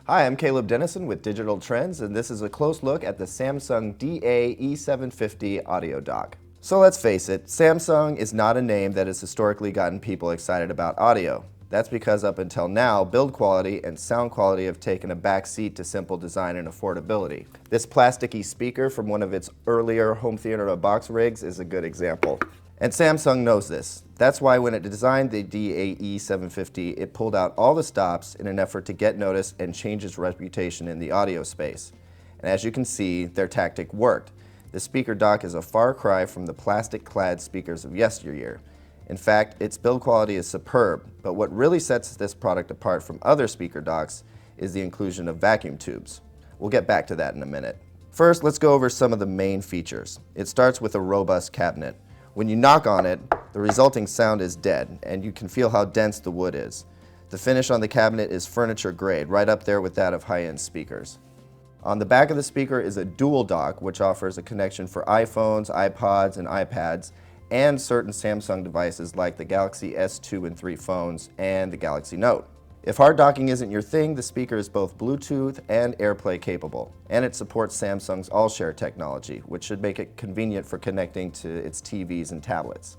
Hi, I'm Caleb Dennison with Digital Trends, and this is a close look at the Samsung DAE-750 audio dock. So let's face it, Samsung is not a name that has historically gotten people excited about audio. That's because up until now, build quality and sound quality have taken a back seat to simple design and affordability. This plasticky speaker from one of its earlier home theater box rigs is a good example. And Samsung knows this. That's why when it designed the DAE-750, it pulled out all the stops in an effort to get noticed and change its reputation in the audio space. And as you can see, their tactic worked. The speaker dock is a far cry from the plastic-clad speakers of yesteryear. In fact, its build quality is superb, but what really sets this product apart from other speaker docks is the inclusion of vacuum tubes. We'll get back to that in a minute. First, let's go over some of the main features. It starts with a robust cabinet. When you knock on it, the resulting sound is dead, and you can feel how dense the wood is. The finish on the cabinet is furniture grade, right up there with that of high-end speakers. On the back of the speaker is a dual dock, which offers a connection for iPhones, iPods, and iPads, and certain Samsung devices like the Galaxy S2 and 3 phones and the Galaxy Note. If hard docking isn't your thing, the speaker is both Bluetooth and AirPlay capable, and it supports Samsung's All-Share technology, which should make it convenient for connecting to its TVs and tablets.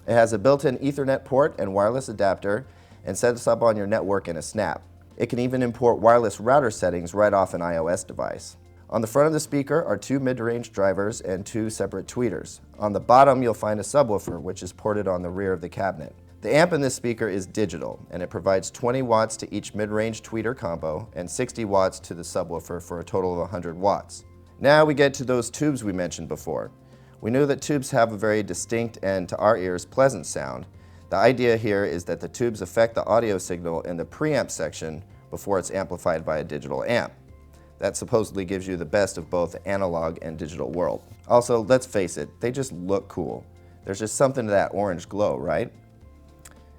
It has a built-in Ethernet port and wireless adapter, and sets up on your network in a snap. It can even import wireless router settings right off an iOS device. On the front of the speaker are two mid-range drivers and two separate tweeters. On the bottom, you'll find a subwoofer, which is ported on the rear of the cabinet. The amp in this speaker is digital, and it provides 20 watts to each mid-range tweeter combo and 60 watts to the subwoofer for a total of 100 watts. Now we get to those tubes we mentioned before. We know that tubes have a very distinct and, to our ears, pleasant sound. The idea here is that the tubes affect the audio signal in the preamp section before it's amplified by a digital amp. That supposedly gives you the best of both the analog and digital world. Also, let's face it, they just look cool. There's just something to that orange glow, right?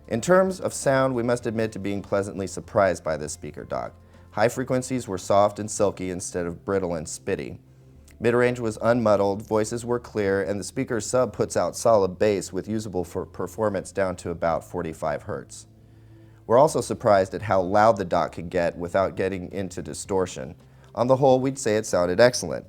In terms of sound, we must admit to being pleasantly surprised by this speaker dock. High frequencies were soft and silky instead of brittle and spitty. Mid-range was unmuddled, voices were clear, and the speaker's sub puts out solid bass with usable for performance down to about 45 Hz. We're also surprised at how loud the dock could get without getting into distortion. On the whole, we'd say it sounded excellent.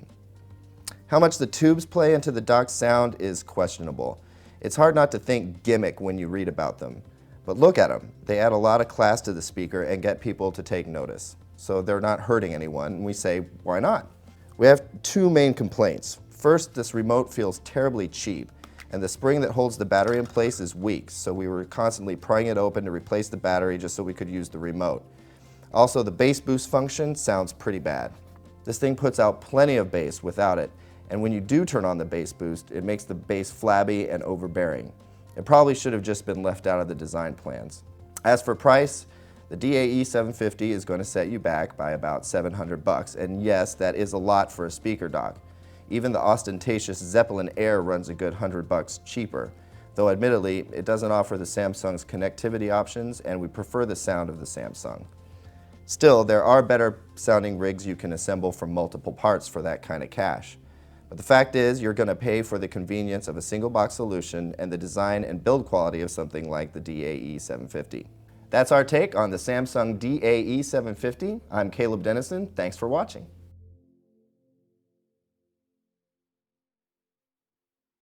How much the tubes play into the dock's sound is questionable. It's hard not to think gimmick when you read about them. But look at them. They add a lot of class to the speaker and get people to take notice. So they're not hurting anyone, and we say, why not? We have two main complaints. First, this remote feels terribly cheap, and the spring that holds the battery in place is weak, so we were constantly prying it open to replace the battery just so we could use the remote. Also, the bass boost function sounds pretty bad. This thing puts out plenty of bass without it, and when you do turn on the bass boost, it makes the bass flabby and overbearing. It probably should have just been left out of the design plans. As for price, the DAE-750 is going to set you back by about $700, and yes, that is a lot for a speaker dock. Even the ostentatious Zeppelin Air runs a good $100 cheaper, though admittedly, it doesn't offer the Samsung's connectivity options, and we prefer the sound of the Samsung. Still, there are better sounding rigs you can assemble from multiple parts for that kind of cash. But the fact is, you're going to pay for the convenience of a single box solution and the design and build quality of something like the DAE-750. That's our take on the Samsung DAE-750. I'm Caleb Dennison. Thanks for watching.